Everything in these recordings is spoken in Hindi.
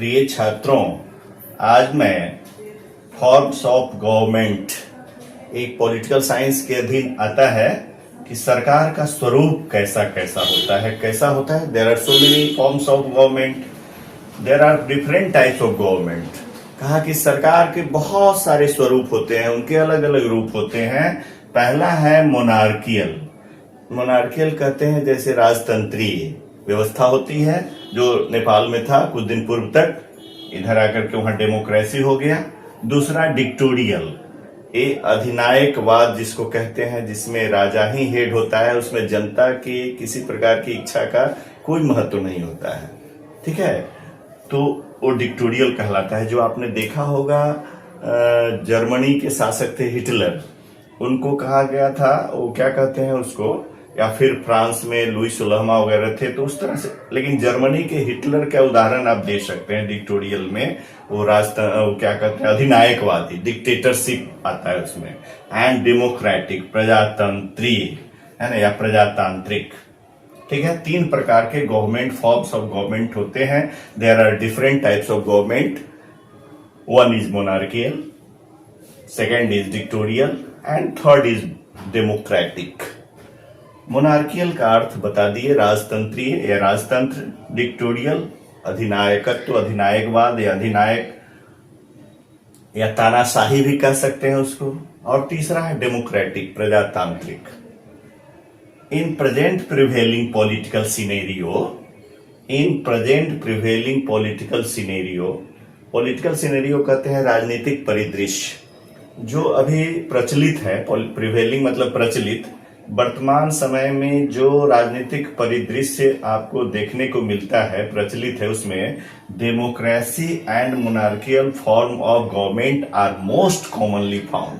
प्रिय छात्रों, आज मैं फॉर्म्स ऑफ गवर्नमेंट एक पॉलिटिकल साइंस के अधीन आता है कि सरकार का स्वरूप कैसा कैसा होता है। There are so many forms of government, there are different types of government. कहा कि सरकार के बहुत सारे स्वरूप होते हैं, उनके अलग अलग रूप होते हैं। पहला है मोनार्कियल। मोनार्कियल कहते हैं जैसे राजतंत्रीय व्यवस्था होती है, जो नेपाल में था कुछ दिन पूर्व तक, इधर आकर के वहां डेमोक्रेसी हो गया। दूसरा डिक्टोरियल, ये अधिनायकवाद जिसको कहते हैं, जिसमें राजा ही हेड होता है, उसमें जनता की किसी प्रकार की इच्छा का कोई महत्व नहीं होता है। ठीक है, तो वो डिक्टोरियल कहलाता है। जो आपने देखा होगा, जर्मनी के शासक थे हिटलर, उनको कहा गया था, वो क्या कहते हैं उसको, या फिर फ्रांस में लुई 16वां वगैरह थे, तो उस तरह से। लेकिन जर्मनी के हिटलर का उदाहरण आप दे सकते हैं डिक्टोरियल में। वो क्या कहते हैं, अधिनायकवादी, डिक्टेटरशिप आता है उसमें। एंड डेमोक्रेटिक, प्रजातंत्रीय है ना, या प्रजातांत्रिक। ठीक है, तीन प्रकार के गवर्नमेंट, फॉर्म्स ऑफ गवर्नमेंट होते हैं। There are different types of government. One is monarchial, second is dictorial and third is democratic. Monarchial का अर्थ बता दिए, राजतंत्रीय या राजतंत्र। डिक्टोरियल अधिनायकत्व, अधिनायकवाद या अधिनायक या तानाशाही भी कह सकते हैं उसको। और तीसरा है डेमोक्रेटिक, प्रजातांत्रिक। In present prevailing political scenario, political scenario कहते हैं राजनीतिक परिदृश्य जो अभी प्रचलित है। प्रिवेलिंग मतलब प्रचलित। वर्तमान समय में जो राजनीतिक परिदृश्य आपको देखने को मिलता है, प्रचलित है, उसमें democracy and monarchial form of government are most commonly found.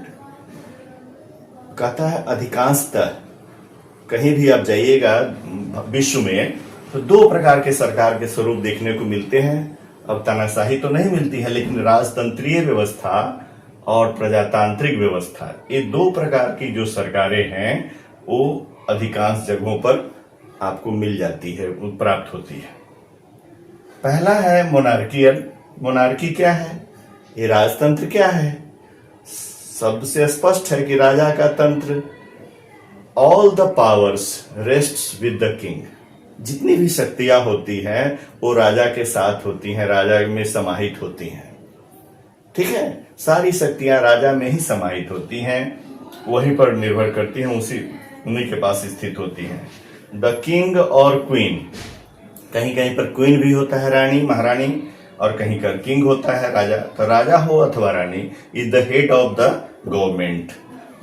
कहता है अधिकांशतः कहीं भी आप जाइएगा विश्व में, तो दो प्रकार के सरकार के स्वरूप देखने को मिलते हैं। अब तानाशाही तो नहीं मिलती है, लेकिन राजतंत्रीय व्यवस्था और प्रजातांत्रिक व्यवस्था, ये दो प्रकार की जो सरकारें हैं वो अधिकांश जगहों पर आपको मिल जाती है, प्राप्त होती है। पहला है मोनार्कियल। मोनार्की क्या है? ये राजतंत्र क्या है? शब्द से स्पष्ट है कि राजा का तंत्र। All the powers rests with the king. जितनी भी शक्तियां होती हैं वो राजा के साथ होती हैं, राजा में समाहित होती हैं। ठीक है, सारी शक्तियां राजा में ही समाहित होती हैं, वहीं पर निर्भर करती हैं, उन्हीं के पास स्थित होती हैं। द किंग और क्वीन, कहीं कहीं पर क्वीन भी होता है, रानी, महारानी, और कहीं पर किंग होता है, राजा। तो राजा हो अथवा रानी is the head of the government.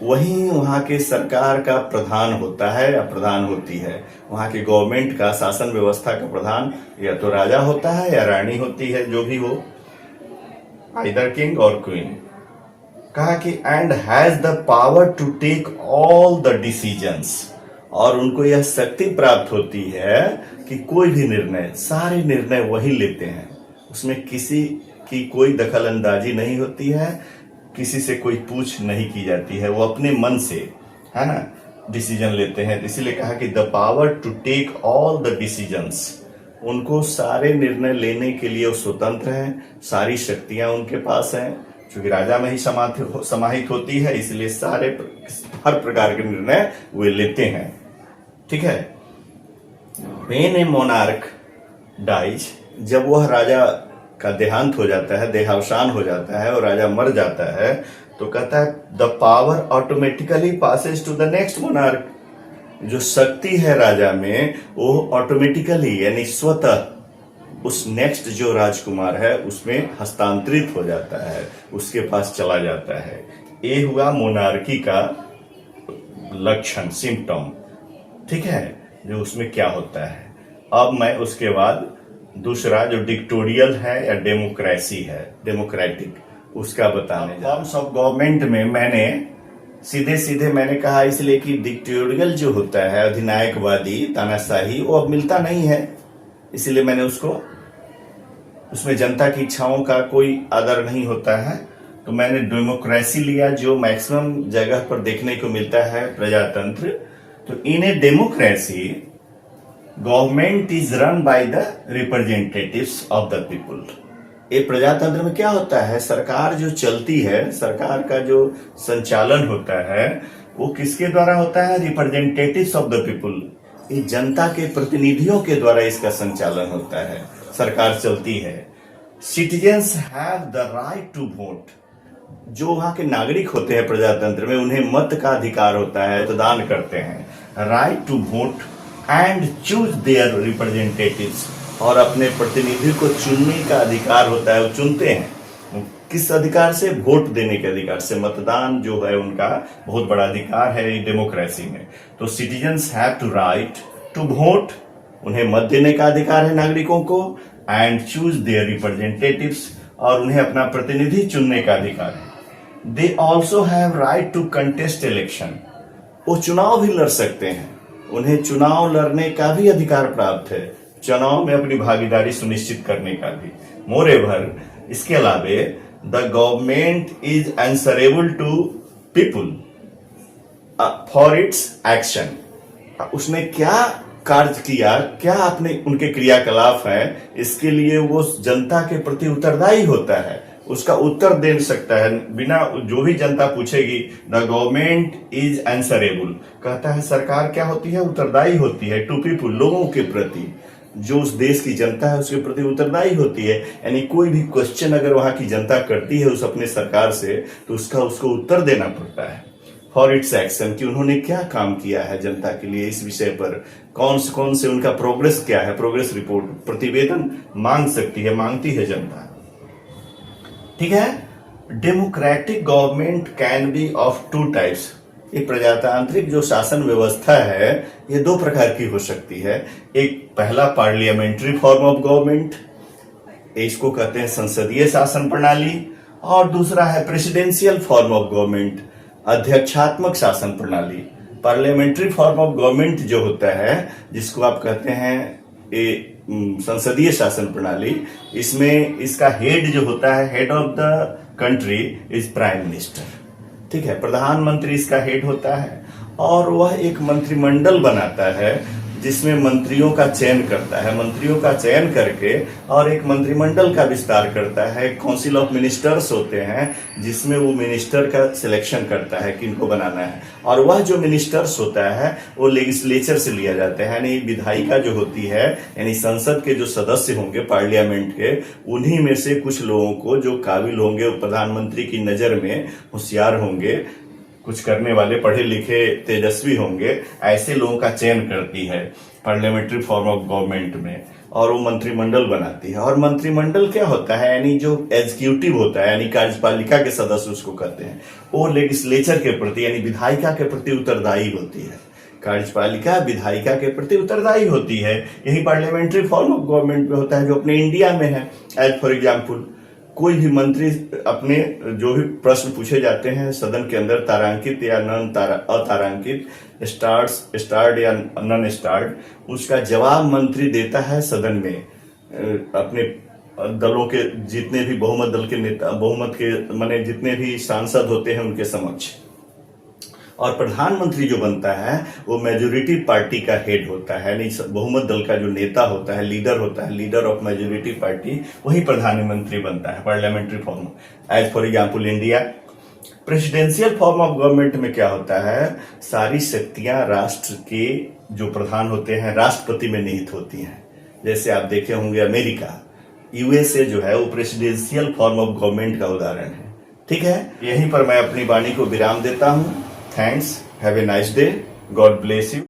वही वहां के सरकार का प्रधान होता है या प्रधान होती है। वहां के गवर्नमेंट का, शासन व्यवस्था का प्रधान या तो राजा होता है या रानी होती है, जो भी हो, आइदर किंग और क्वीन। कहा कि and has the power to take all the decisions, और उनको यह शक्ति प्राप्त होती है कि कोई भी निर्णय, सारे निर्णय वही लेते हैं, उसमें किसी की कोई दखल अंदाजी नहीं होती है, किसी से कोई पूछ नहीं की जाती है, वो अपने मन से, है ना, डिसीजन लेते हैं। इसीलिए कहा कि the power to take all the decisions, उनको सारे निर्णय लेने के लिए वो स्वतंत्र हैं, सारी शक्तियां उनके पास हैं। क्योंकि राजा में ही समाहित होती है, इसलिए सारे हर प्रकार के निर्णय वे लेते हैं। ठीक है, व्हेन ए मोनार्क डाइज, जब वह राजा का देहांत हो जाता है, देहावसान हो जाता है और राजा मर जाता है, तो कहता है the power automatically passes to the next monarch. जो शक्ति है राजा में वो ऑटोमेटिकली यानी स्वतः उस नेक्स्ट जो राजकुमार है उसमें हस्तांतरित हो जाता है, उसके पास चला जाता है। ये हुआ मोनार्की का लक्षण, सिम्टम। ठीक है, जो उसमें क्या होता है। अब मैं उसके बाद दूसरा जो डिक्टोरियल है या डेमोक्रेसी है, डेमोक्रेटिक, उसका बताने जा। फॉर्म्स ऑफ गवर्नमेंट में मैंने सीधे मैंने कहा, इसलिए कि डिक्टोरियल जो होता है, अधिनायकवादी, तानाशाही, वो अब मिलता नहीं है, इसलिए मैंने उसमें जनता की इच्छाओं का कोई आदर नहीं होता है, तो मैंने डेमोक्रेसी लिया, जो मैक्सिमम जगह पर देखने को मिलता है, प्रजातंत्र। तो in a democracy government is run by the representatives of the people. ये प्रजातंत्र में क्या होता है, सरकार जो चलती है, सरकार का जो संचालन होता है वो किसके द्वारा होता है, रिप्रेजेंटेटिव्स ऑफ द पीपुल, ये जनता के प्रतिनिधियों के द्वारा इसका संचालन होता है, सरकार चलती है। Citizens have the right to vote, जो वहां के नागरिक होते हैं प्रजातंत्र में, उन्हें मत का अधिकार होता है, मतदान करते हैं, right to vote and choose their representatives, और अपने प्रतिनिधि को चुनने का अधिकार होता है, वो चुनते हैं। किस अधिकार से, वोट देने के अधिकार से। मतदान जो है उनका बहुत बड़ा अधिकार है डेमोक्रेसी में। तो citizens have to right to vote, उन्हें मत देने का अधिकार है नागरिकों को, एंड चूज देयर रिप्रेजेंटेटिव्स, और उन्हें अपना प्रतिनिधि चुनने का अधिकार है। They also have right to contest election, वो चुनाव भी लड़ सकते हैं, उन्हें चुनाव लड़ने का भी अधिकार प्राप्त है, चुनाव में अपनी भागीदारी सुनिश्चित करने का भी। मोरेवर, इसके अलावे the government is answerable to people for its action, उसने क्या कार्य किया, क्या अपने उनके क्रियाकलाप है, इसके लिए वो जनता के प्रति उत्तरदायी होता है, उसका उत्तर दे सकता है बिना, जो भी जनता पूछेगी। द गवर्नमेंट इज आंसरेबल, कहता है सरकार क्या होती है, उत्तरदायी होती है, टू पीपुल, लोगों के प्रति, जो उस देश की जनता है उसके प्रति उत्तरदायी होती है। यानी कोई भी क्वेश्चन अगर वहां की जनता करती है उस अपने सरकार से, तो उसको उत्तर देना पड़ता है। फॉर इट्स एक्शन, कि उन्होंने क्या काम किया है जनता के लिए, इस विषय पर कौन से उनका प्रोग्रेस क्या है, प्रोग्रेस रिपोर्ट, प्रतिवेदन मांगती है जनता। ठीक है। Democratic government can be of two types, ये प्रजातांत्रिक जो शासन व्यवस्था है ये दो प्रकार की हो सकती है। एक पहला पार्लियामेंट्री फॉर्म ऑफ गवर्नमेंट, इसको कहते हैं संसदीय शासन प्रणाली, और दूसरा है प्रेसिडेंशियल फॉर्म ऑफ गवर्नमेंट, अध्यक्षात्मक शासन प्रणाली। पार्लियामेंट्री फॉर्म ऑफ गवर्नमेंट जो होता है, जिसको आप कहते हैं संसदीय शासन प्रणाली, इसमें इसका हेड जो होता है, head of the country is prime minister. ठीक है, प्रधानमंत्री इसका हेड होता है, और वह एक मंत्रिमंडल बनाता है जिसमें मंत्रियों का चयन करता है, मंत्रियों का चयन करके और एक मंत्रिमंडल का विस्तार करता है। काउंसिल ऑफ मिनिस्टर्स होते हैं जिसमें वो मिनिस्टर का सिलेक्शन करता है किनको बनाना है, और वह जो मिनिस्टर्स होता है वो लेजिस्लेचर से लिया जाता है, यानी विधायिका जो होती है, यानी संसद के जो सदस्य होंगे पार्लियामेंट के, उन्हीं में से कुछ लोगों को जो काबिल होंगे, प्रधानमंत्री की नजर में होशियार होंगे, कुछ करने वाले, पढ़े लिखे, तेजस्वी होंगे, ऐसे लोगों का चयन करती है पार्लियामेंट्री फॉर्म ऑफ गवर्नमेंट में, और वो मंत्रिमंडल बनाती है। और मंत्रिमंडल क्या होता है, यानी जो एग्जीक्यूटिव होता है, यानी कार्यपालिका के सदस्य उसको कहते हैं, वो लेजिस्लेचर के प्रति यानी विधायिका के प्रति उत्तरदायी होती है। कार्यपालिका विधायिका के प्रति उत्तरदायी होती है। यही पार्लियामेंट्री फॉर्म ऑफ गवर्नमेंट में होता है जो अपने इंडिया में है। एज फॉर एग्जाम्पल, कोई भी मंत्री अपने जो भी प्रश्न पूछे जाते हैं सदन के अंदर, तारांकित या अतारांकित, स्टार्ड या नॉन स्टार्ड, उसका जवाब मंत्री देता है सदन में, अपने दलों के जितने भी बहुमत दल के नेता, बहुमत के माने जितने भी सांसद होते हैं उनके समक्ष। और प्रधानमंत्री जो बनता है वो मेजोरिटी पार्टी का हेड होता है, यानी बहुमत दल का जो नेता होता है, लीडर होता है, लीडर ऑफ मेजोरिटी पार्टी, वही प्रधानमंत्री बनता है parliamentary form. As for example India. Presidential form of government में क्या होता है, सारी शक्तियां राष्ट्र के जो प्रधान होते हैं राष्ट्रपति में निहित होती हैं। जैसे आप देखे होंगे अमेरिका, यूएसए जो है वो प्रेसिडेंशियल फॉर्म ऑफ गवर्नमेंट का उदाहरण है। ठीक है, यहीं पर मैं अपनी वाणी को विराम देता हूं। Thanks. Have a nice day. God bless you.